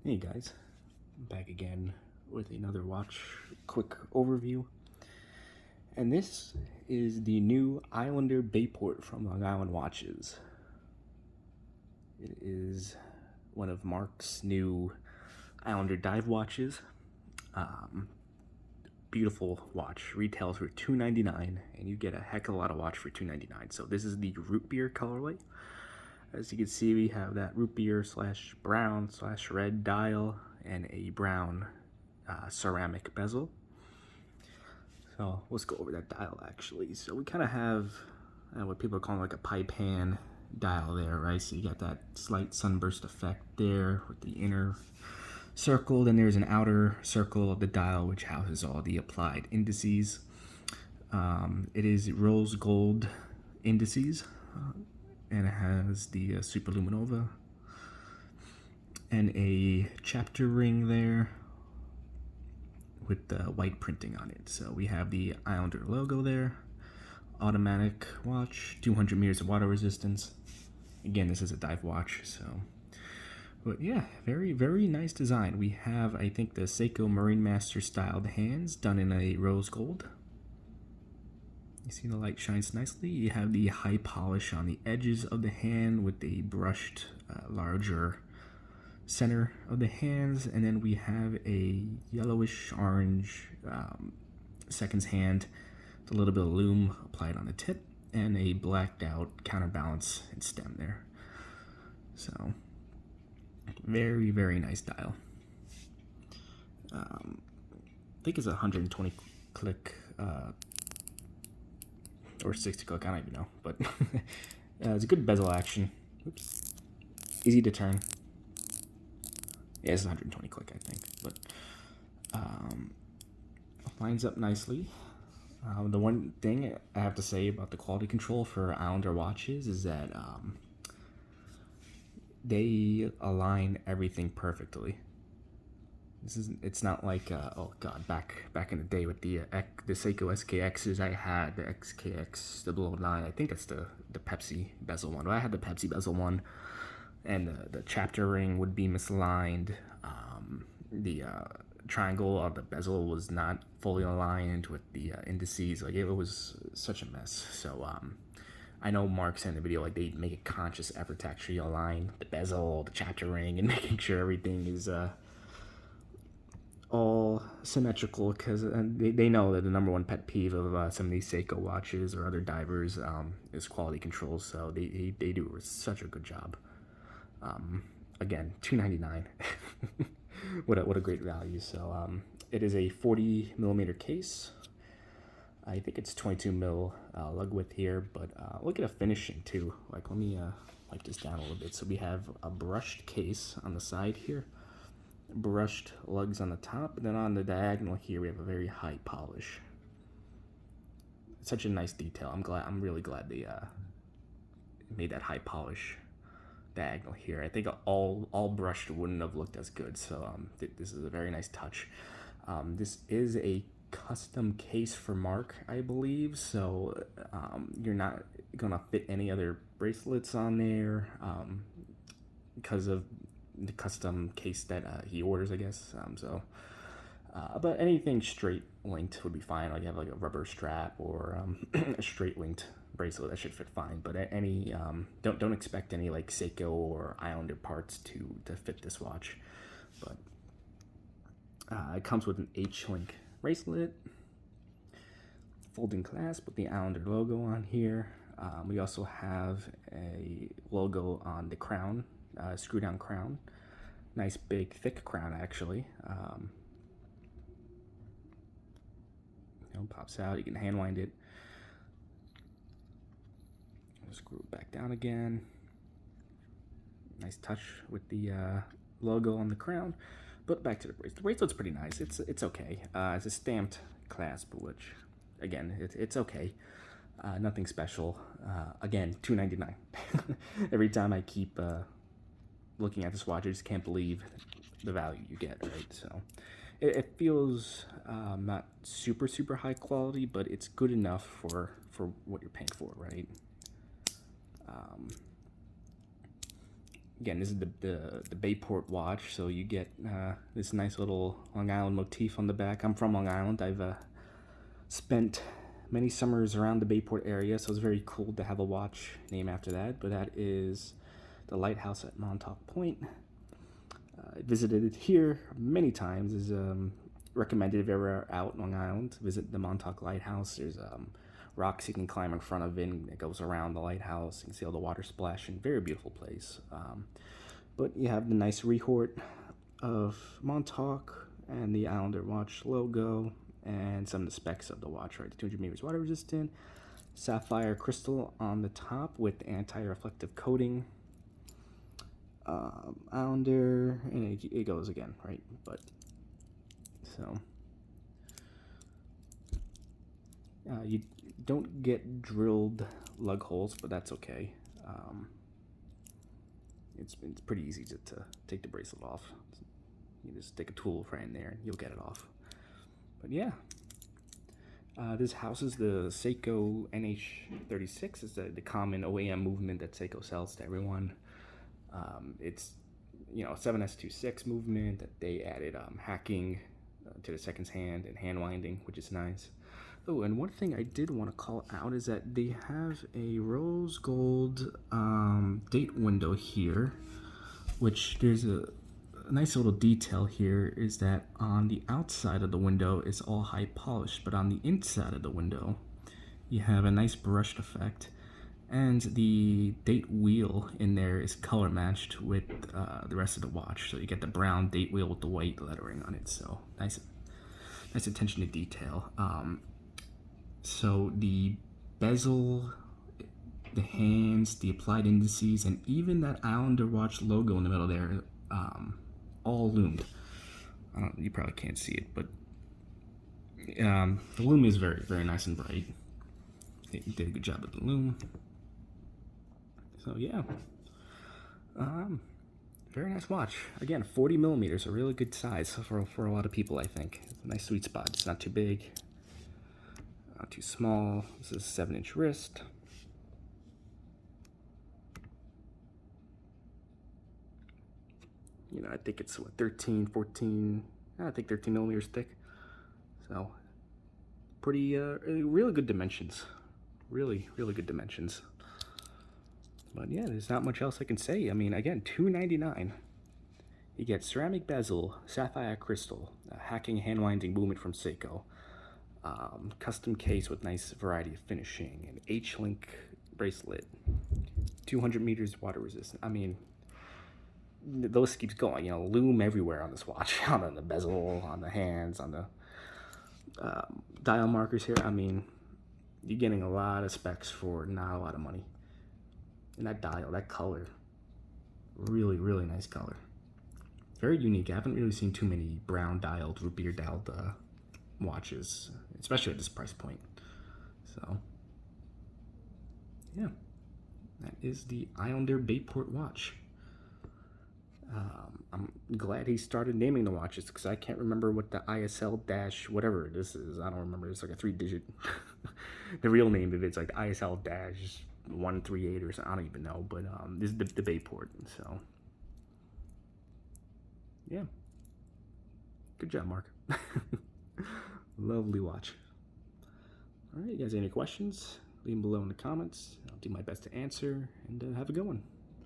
Hey guys, I'm back again with another watch quick overview. And this is the new Islander Bayport from Long Island Watches. It is one of Mark's new Islander dive watches. Beautiful watch, retails for $2.99, and you get a heck of a lot of watch for $2.99. So this is the root beer colorway. As you can see, we have that root beer slash brown slash red dial and a brown ceramic bezel. So let's go over that dial actually. So we kind of have what people are calling like a pie pan dial there, right? So you got that slight sunburst effect there with the inner circle. Then there's an outer circle of the dial which houses all the applied indices. It is rose gold indices. And it has the superluminova and a chapter ring there with the white printing on it. So we have the Islander logo there, automatic watch, 200 meters of water resistance. Again, this is a dive watch, so. But yeah, very, very nice design. We have, I think, the Seiko Marine Master styled hands done in a rose gold. You see the light shines nicely. You have the high polish on the edges of the hand with the brushed larger center of the hands, and then we have a yellowish orange seconds hand with a little bit of lume applied on the tip and a blacked out counterbalance and stem there. So very, very nice dial. I think it's a 120 click or 60 click, I don't even know, but it's a good bezel action. Oops. Easy to turn. Yeah, it's 120 click, I think, but lines up nicely. The one thing I have to say about the quality control for Islander watches is that they align everything perfectly. It's not like oh god, back in the day with the Seiko SKXs, I had the XKX 009. I think that's the Pepsi bezel one. I had the Pepsi bezel one, and the chapter ring would be misaligned. The triangle of the bezel was not fully aligned with the indices. Like it was such a mess. So I know Mark said in the video like they make a conscious effort to actually align the bezel, the chapter ring, and making sure everything is all symmetrical, because they know that the number one pet peeve of some of these Seiko watches or other divers is quality control. So they do such a good job. Again, $2.99. what a great value. So it is a 40 millimeter case. I think it's 22 mil lug width here, but look at the finishing too. Like let me wipe this down a little bit. So we have a brushed case on the side here, brushed lugs on the top, and then on the diagonal here we have a very high polish. Such a nice detail. I'm really glad they made that high polish diagonal here. I think all brushed wouldn't have looked as good. So this is a very nice touch. This is a custom case for Mark, I believe. So you're not gonna fit any other bracelets on there because of the custom case that he orders, I guess. But anything straight linked would be fine. Like you have like a rubber strap or a straight linked bracelet, that should fit fine. But any don't expect any like Seiko or Islander parts to fit this watch. But it comes with an H-link bracelet, folding clasp with the Islander logo on here. We also have a logo on the crown, screw down crown. Nice big thick crown actually. Pops out. You can hand wind it. Screw it back down again. Nice touch with the logo on the crown. But back to the bracelet. The bracelet's pretty nice. It's okay. It's a stamped clasp, which again it's okay. Nothing special. Again, $2.99. Every time I keep looking at this watch, I just can't believe the value you get, right? So it feels not super high quality, but it's good enough for what you're paying for, right? again, this is the Bayport watch, so you get this nice little Long Island motif on the back. I'm from Long Island. I've spent many summers around the Bayport area, so it's very cool to have a watch named after that. But that is the lighthouse at Montauk Point. I visited it here many times. Is recommended if you're ever out Long Island, visit the Montauk Lighthouse. There's rocks you can climb in front of it, and it goes around the lighthouse. You can see all the water splashing. Very beautiful place. But you have the nice rehort of Montauk and the Islander watch logo and some of the specs of the watch, right? 200 meters water resistant, sapphire crystal on the top with anti-reflective coating. Islander, and it goes again, right? But so you don't get drilled lug holes, but that's okay. It's pretty easy to take the bracelet off. You just stick a tool right in there and you'll get it off. But yeah, this houses the Seiko NH36. It's the common OEM movement that Seiko sells to everyone. It's 7S26 movement that they added hacking to the seconds hand and hand winding, which is nice. Oh, and one thing I did want to call out is that they have a rose gold date window here, which there's a nice little detail here is that on the outside of the window is all high polished, but on the inside of the window you have a nice brushed effect, and the date wheel in there is color matched with the rest of the watch, so you get the brown date wheel with the white lettering on it. So nice attention to detail. So the bezel, the hands, the applied indices, and even that Islander watch logo in the middle there, all loomed. You probably can't see it, but the lume is very, very nice and bright. They did a good job with the lume. So yeah, very nice watch. Again, 40 millimeters, a really good size for a lot of people, I think. It's a nice sweet spot. It's not too big, not too small. This is a 7-inch wrist. I think it's 13, 14, I think 13 millimeters thick. So pretty, really good dimensions. Really, really good dimensions. But yeah, there's not much else I can say. I mean, again, $299. You get ceramic bezel, sapphire crystal, a hacking hand winding movement from Seiko, custom case with nice variety of finishing, an H-link bracelet, 200 meters water resistant. I mean, the list keeps going. Lume everywhere on this watch, on the bezel, on the hands, on the dial markers here. I mean, you're getting a lot of specs for not a lot of money. And that dial, that color, really, really nice color. Very unique. I haven't really seen too many brown dialed, root beer dialed watches, especially at this price point. So, yeah, that is the Islander Bayport watch. I'm glad he started naming the watches, because I can't remember what the ISL dash whatever this is. I don't remember. It's like a 3-digit. The real name of it's like the ISL dash 138 or something. I don't even know. But this is the Bayport. So yeah, good job, Mark. Lovely watch. All right, you guys, any questions? Leave them below in the comments. I'll do my best to answer, and have a good one.